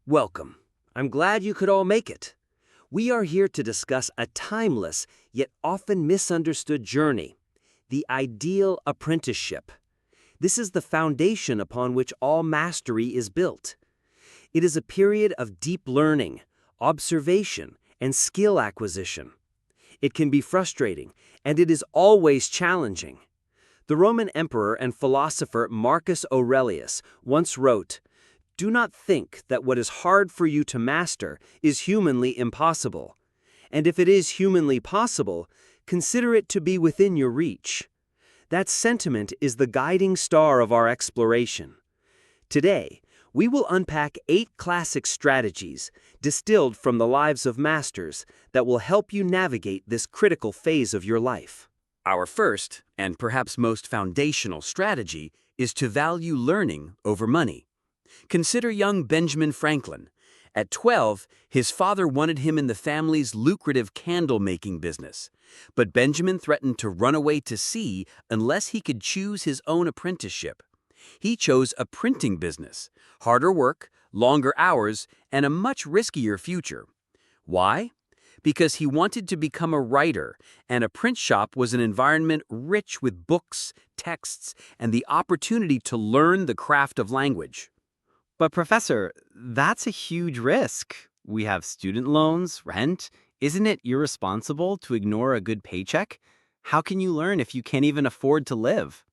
Welcome. I'm glad you could all make it. We are here to discuss a timeless yet often misunderstood journey, the ideal apprenticeship. This is the foundation upon which all mastery is built. It is a period of deep learning, observation, and skill acquisition. It can be frustrating, and it is always challenging. The Roman emperor and philosopher Marcus Aurelius once wrote, "Do not think that what is hard for you to master is humanly impossible. And if it is humanly possible, consider it to be within your reach." That sentiment is the guiding star of our exploration. Today, we will unpack 8 classic strategies distilled from the lives of masters that will help you navigate this critical phase of your life. Our first, and perhaps most foundational strategy, is to value learning over money. Consider young Benjamin Franklin. At 12, his father wanted him in the family's lucrative candle-making business. But Benjamin threatened to run away to sea unless he could choose his own apprenticeship. He chose a printing business, harder work, longer hours, and a much riskier future. Why? Because he wanted to become a writer, and a print shop was an environment rich with books, texts, and the opportunity to learn the craft of language. But Professor, that's a huge risk. We have student loans, rent. Isn't it irresponsible to ignore a good paycheck? How can you learn if you can't even afford to live?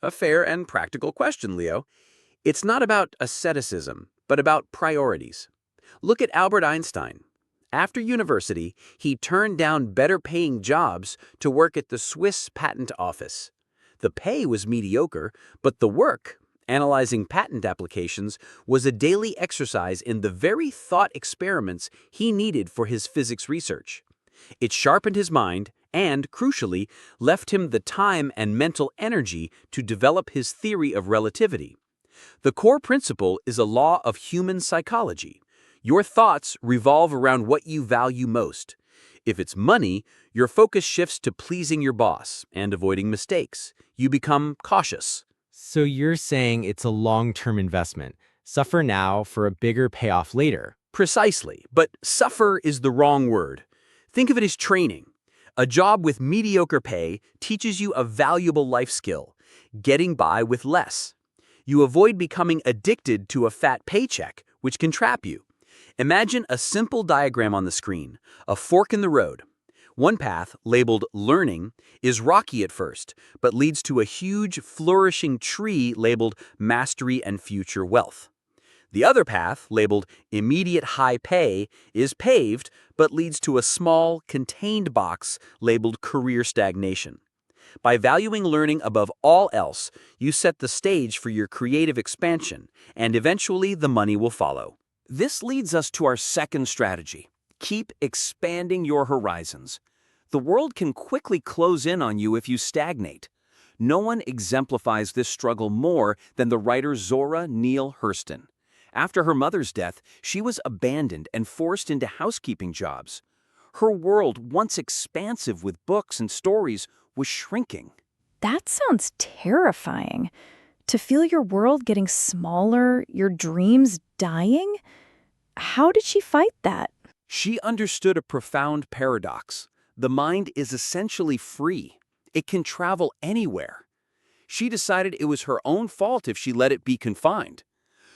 A fair and practical question, Leo. It's not about asceticism, but about priorities. Look at Albert Einstein. After university, he turned down better-paying jobs to work at the Swiss patent office. The pay was mediocre, but the work, analyzing patent applications, was a daily exercise in the very thought experiments he needed for his physics research. It sharpened his mind and, crucially, left him the time and mental energy to develop his theory of relativity. The core principle is a law of human psychology. Your thoughts revolve around what you value most. If it's money, your focus shifts to pleasing your boss and avoiding mistakes. You become cautious. So you're saying it's a long-term investment. Suffer now for a bigger payoff later. Precisely, but suffer is the wrong word. Think of it as training. A job with mediocre pay teaches you a valuable life skill, getting by with less. You avoid becoming addicted to a fat paycheck, which can trap you. Imagine a simple diagram on the screen, a fork in the road. One path, labeled learning, is rocky at first, but leads to a huge, flourishing tree labeled mastery and future wealth. The other path, labeled immediate high pay, is paved, but leads to a small, contained box labeled career stagnation. By valuing learning above all else, you set the stage for your creative expansion, and eventually the money will follow. This leads us to our second strategy. Keep expanding your horizons. The world can quickly close in on you if you stagnate. No one exemplifies this struggle more than the writer Zora Neale Hurston. After her mother's death, she was abandoned and forced into housekeeping jobs. Her world, once expansive with books and stories, was shrinking. That sounds terrifying. To feel your world getting smaller, your dreams dying? How did she fight that? She understood a profound paradox. The mind is essentially free. It can travel anywhere. She decided it was her own fault if she let it be confined.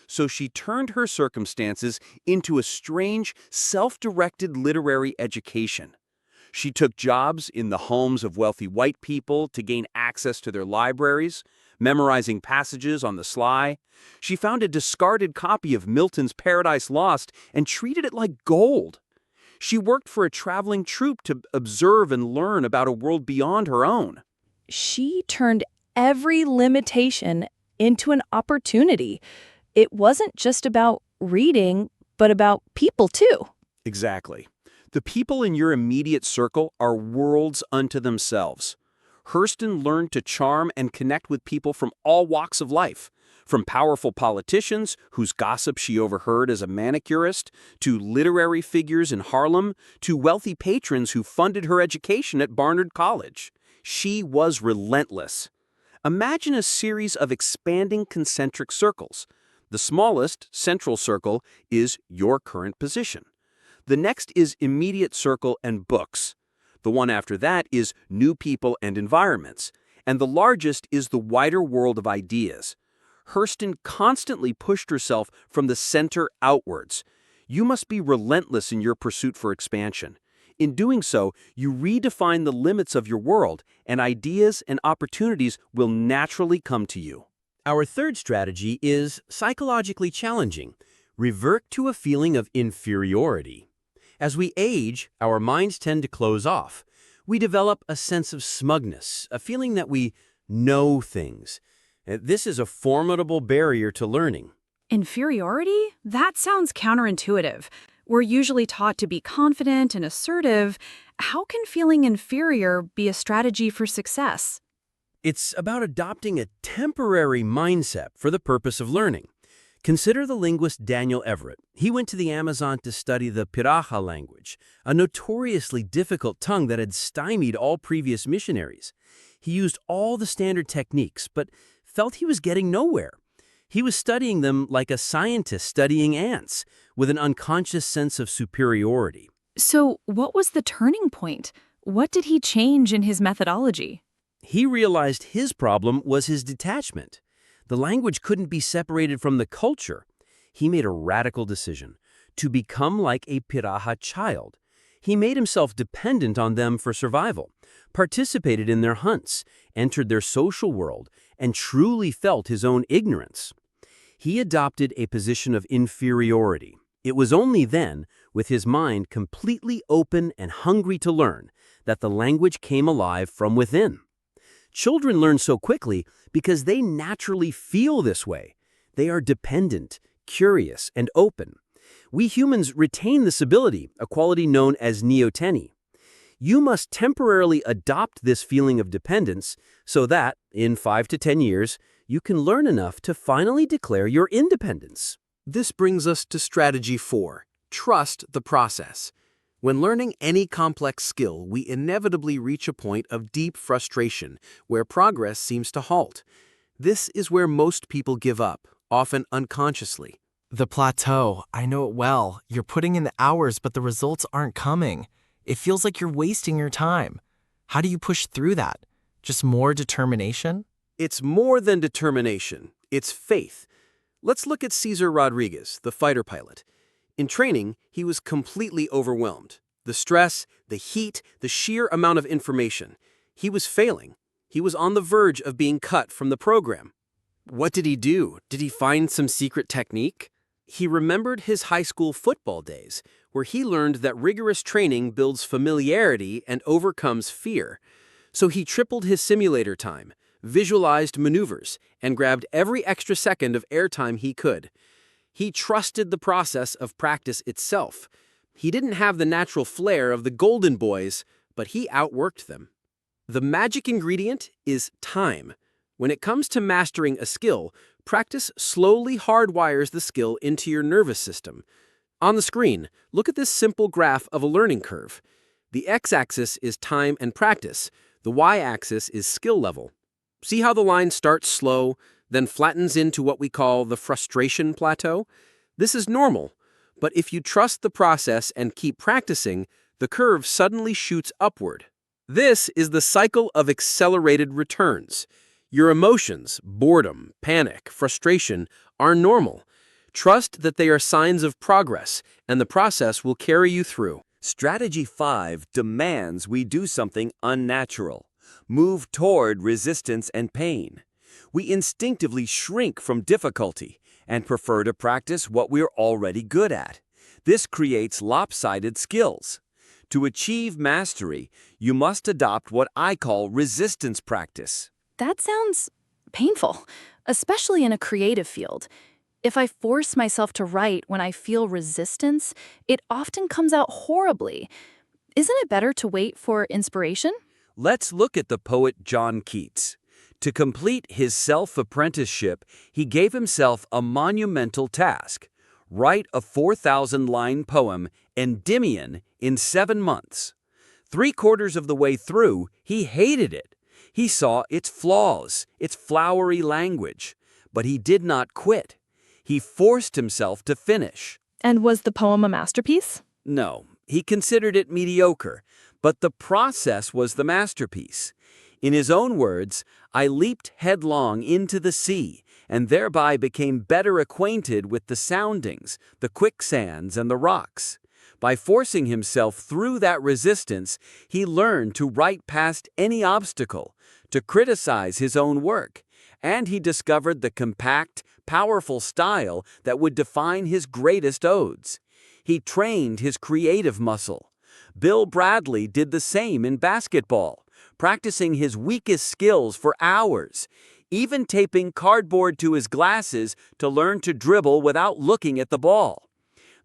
So she turned her circumstances into a strange, self-directed literary education. She took jobs in the homes of wealthy white people to gain access to their libraries, memorizing passages on the sly. She found a discarded copy of Milton's Paradise Lost and treated it like gold. She worked for a traveling troupe to observe and learn about a world beyond her own. She turned every limitation into an opportunity. It wasn't just about reading, but about people too. Exactly. The people in your immediate circle are worlds unto themselves. Hurston learned to charm and connect with people from all walks of life, from powerful politicians whose gossip she overheard as a manicurist, to literary figures in Harlem, to wealthy patrons who funded her education at Barnard College. She was relentless. Imagine a series of expanding concentric circles. The smallest, central circle, is your current position. The next is immediate circle and books. The one after that is new people and environments. And the largest is the wider world of ideas. Hurston constantly pushed herself from the center outwards. You must be relentless in your pursuit for expansion. In doing so, you redefine the limits of your world, and ideas and opportunities will naturally come to you. Our third strategy is psychologically challenging. Revert to a feeling of inferiority. As we age, our minds tend to close off. We develop a sense of smugness, a feeling that we know things. This is a formidable barrier to learning. Inferiority? That sounds counterintuitive. We're usually taught to be confident and assertive. How can feeling inferior be a strategy for success? It's about adopting a temporary mindset for the purpose of learning. Consider the linguist Daniel Everett. He went to the Amazon to study the Piraha language, a notoriously difficult tongue that had stymied all previous missionaries. He used all the standard techniques, but felt he was getting nowhere. He was studying them like a scientist studying ants, with an unconscious sense of superiority. So, what was the turning point? What did he change in his methodology? He realized his problem was his detachment. The language couldn't be separated from the culture. He made a radical decision to become like a Piraha child. He made himself dependent on them for survival, participated in their hunts, entered their social world, and truly felt his own ignorance. He adopted a position of inferiority. It was only then, with his mind completely open and hungry to learn, that the language came alive from within. Children learn so quickly because they naturally feel this way. They are dependent, curious, and open. We humans retain this ability, a quality known as neoteny. You must temporarily adopt this feeling of dependence so that, in 5 to 10 years, you can learn enough to finally declare your independence. This brings us to strategy 4, trust the process. When learning any complex skill, we inevitably reach a point of deep frustration where progress seems to halt. This is where most people give up, often unconsciously. The plateau, I know it well. You're putting in the hours, but the results aren't coming. It feels like you're wasting your time. How do you push through that? Just more determination? It's more than determination. It's faith. Let's look at Cesar Rodriguez, the fighter pilot. In training, he was completely overwhelmed. The stress, the heat, the sheer amount of information. He was failing. He was on the verge of being cut from the program. What did he do? Did he find some secret technique? He remembered his high school football days, where he learned that rigorous training builds familiarity and overcomes fear. So he tripled his simulator time, visualized maneuvers, and grabbed every extra second of airtime he could. He trusted the process of practice itself. He didn't have the natural flair of the Golden Boys, but he outworked them. The magic ingredient is time. When it comes to mastering a skill, practice slowly hardwires the skill into your nervous system. On the screen, look at this simple graph of a learning curve. The x-axis is time and practice. The y-axis is skill level. See how the line starts slow, then flattens into what we call the frustration plateau? This is normal, but if you trust the process and keep practicing, the curve suddenly shoots upward. This is the cycle of accelerated returns. Your emotions, boredom, panic, frustration, are normal. Trust that they are signs of progress, and the process will carry you through. Strategy 5 demands we do something unnatural. Move toward resistance and pain. We instinctively shrink from difficulty and prefer to practice what we're already good at. This creates lopsided skills. To achieve mastery, you must adopt what I call resistance practice. That sounds painful, especially in a creative field. If I force myself to write when I feel resistance, it often comes out horribly. Isn't it better to wait for inspiration? Let's look at the poet John Keats. To complete his self-apprenticeship, he gave himself a monumental task: write a 4,000-line poem, Endymion, in 7 months. 3/4 of the way through, he hated it. He saw its flaws, its flowery language, but he did not quit. He forced himself to finish. And was the poem a masterpiece? No, he considered it mediocre, but the process was the masterpiece. In his own words, I leaped headlong into the sea and thereby became better acquainted with the soundings, the quicksands, and the rocks. By forcing himself through that resistance, he learned to write past any obstacle, to criticize his own work, and he discovered the compact, powerful style that would define his greatest odes. He trained his creative muscle. Bill Bradley did the same in basketball, practicing his weakest skills for hours, even taping cardboard to his glasses to learn to dribble without looking at the ball.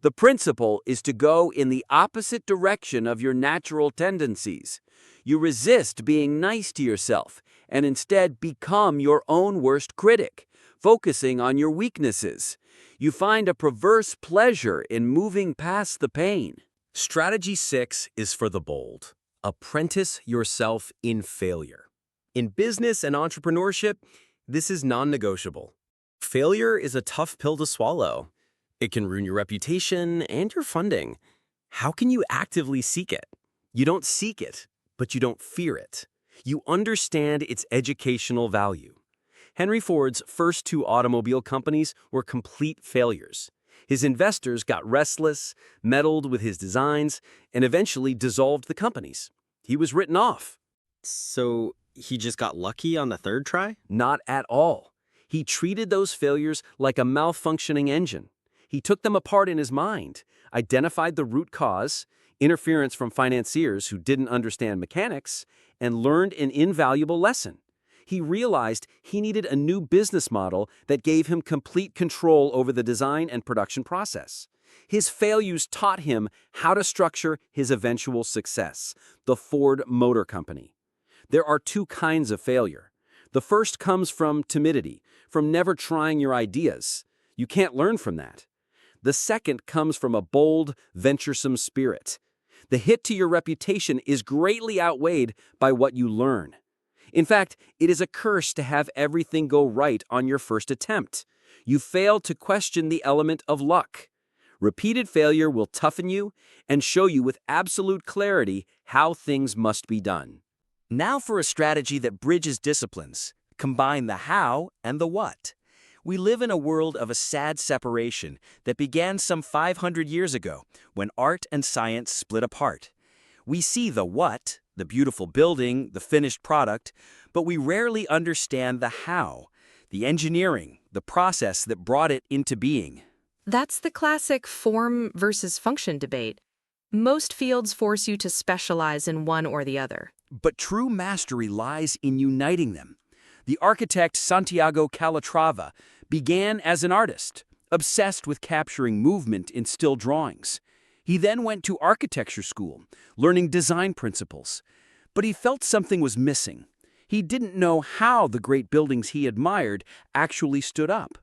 The principle is to go in the opposite direction of your natural tendencies. You resist being nice to yourself and instead become your own worst critic, focusing on your weaknesses. You find a perverse pleasure in moving past the pain. Strategy 6 is for the bold. Apprentice yourself in failure. In business and entrepreneurship, this is non-negotiable. Failure is a tough pill to swallow. It can ruin your reputation and your funding. How can you actively seek it? You don't seek it, but you don't fear it. You understand its educational value. Henry Ford's first 2 automobile companies were complete failures. His investors got restless, meddled with his designs, and eventually dissolved the companies. He was written off. So he just got lucky on the 3rd try? Not at all. He treated those failures like a malfunctioning engine. He took them apart in his mind, identified the root cause, interference from financiers who didn't understand mechanics, and learned an invaluable lesson. He realized he needed a new business model that gave him complete control over the design and production process. His failures taught him how to structure his eventual success, the Ford Motor Company. There are 2 kinds of failure. The first comes from timidity, from never trying your ideas. You can't learn from that. The second comes from a bold, venturesome spirit. The hit to your reputation is greatly outweighed by what you learn. In fact, it is a curse to have everything go right on your first attempt. You fail to question the element of luck. Repeated failure will toughen you and show you with absolute clarity how things must be done. Now for a strategy that bridges disciplines. Combine the how and the what. We live in a world of a sad separation that began some 500 years ago when art and science split apart. We see the what, the beautiful building, the finished product, but we rarely understand the how, the engineering, the process that brought it into being. That's the classic form versus function debate. Most fields force you to specialize in one or the other. But true mastery lies in uniting them. The architect Santiago Calatrava began as an artist, obsessed with capturing movement in still drawings. He then went to architecture school, learning design principles. But he felt something was missing. He didn't know how the great buildings he admired actually stood up.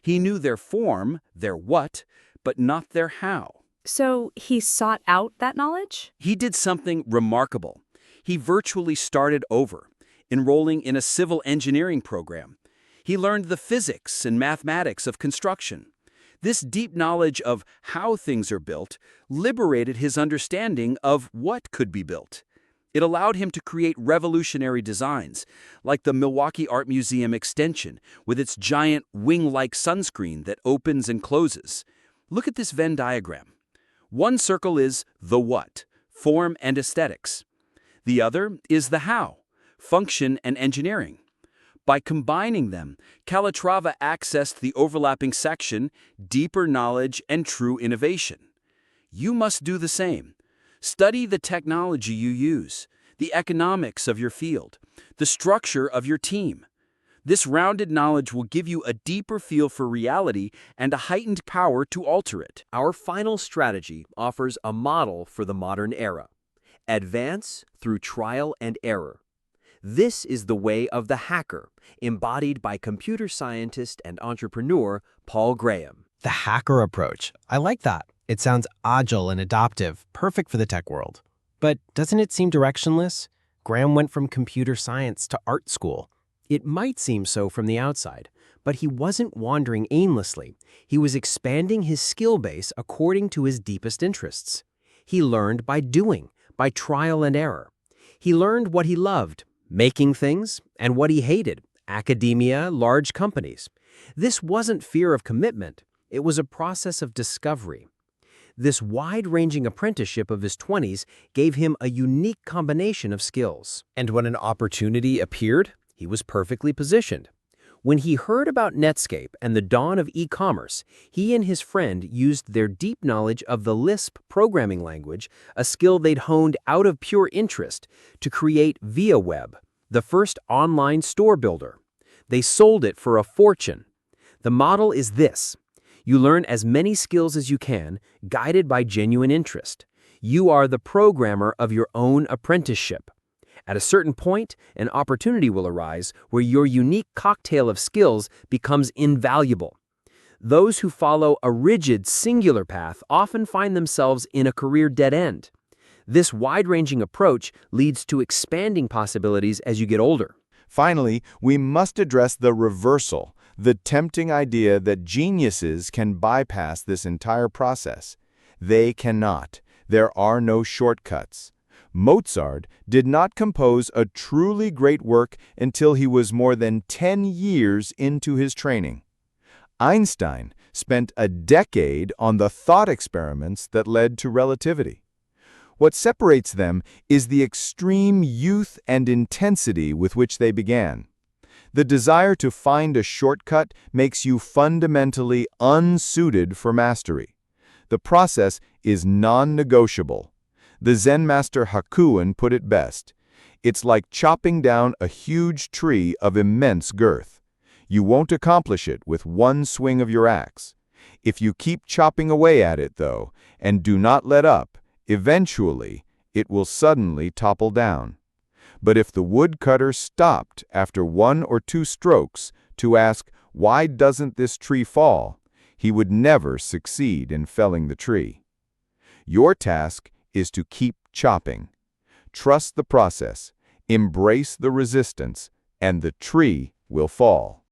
He knew their form, their what, but not their how. So he sought out that knowledge? He did something remarkable. He virtually started over, enrolling in a civil engineering program. He learned the physics and mathematics of construction. This deep knowledge of how things are built liberated his understanding of what could be built. It allowed him to create revolutionary designs, like the Milwaukee Art Museum extension, with its giant wing-like sunscreen that opens and closes. Look at this Venn diagram. One circle is the what, form and aesthetics. The other is the how, function and engineering. By combining them, Calatrava accessed the overlapping section, deeper knowledge, and true innovation. You must do the same. Study the technology you use, the economics of your field, the structure of your team. This rounded knowledge will give you a deeper feel for reality and a heightened power to alter it. Our final strategy offers a model for the modern era. Advance through trial and error. This is the way of the hacker, embodied by computer scientist and entrepreneur Paul Graham. The hacker approach. I like that. It sounds agile and adaptive, perfect for the tech world. But doesn't it seem directionless? Graham went from computer science to art school. It might seem so from the outside, but he wasn't wandering aimlessly. He was expanding his skill base according to his deepest interests. He learned by doing, by trial and error. He learned what he loved, making things, and what he hated, academia, large companies. This wasn't fear of commitment. It was a process of discovery. This wide-ranging apprenticeship of his 20s gave him a unique combination of skills. And when an opportunity appeared, he was perfectly positioned. When he heard about Netscape and the dawn of e-commerce, he and his friend used their deep knowledge of the Lisp programming language, a skill they'd honed out of pure interest, to create ViaWeb, the first online store builder. They sold it for a fortune. The model is this. You learn as many skills as you can, guided by genuine interest. You are the programmer of your own apprenticeship. At a certain point, an opportunity will arise where your unique cocktail of skills becomes invaluable. Those who follow a rigid, singular path often find themselves in a career dead end. This wide-ranging approach leads to expanding possibilities as you get older. Finally, we must address the reversal, the tempting idea that geniuses can bypass this entire process. They cannot. There are no shortcuts. Mozart did not compose a truly great work until he was more than 10 years into his training. Einstein spent a decade on the thought experiments that led to relativity. What separates them is the extreme youth and intensity with which they began. The desire to find a shortcut makes you fundamentally unsuited for mastery. The process is non-negotiable. The Zen master Hakuin put it best. It's like chopping down a huge tree of immense girth. You won't accomplish it with one swing of your axe. If you keep chopping away at it, though, and do not let up, eventually, it will suddenly topple down. But if the woodcutter stopped after 1 or 2 strokes to ask, "Why doesn't this tree fall?" he would never succeed in felling the tree. Your task is to keep chopping. Trust the process, embrace the resistance, and the tree will fall.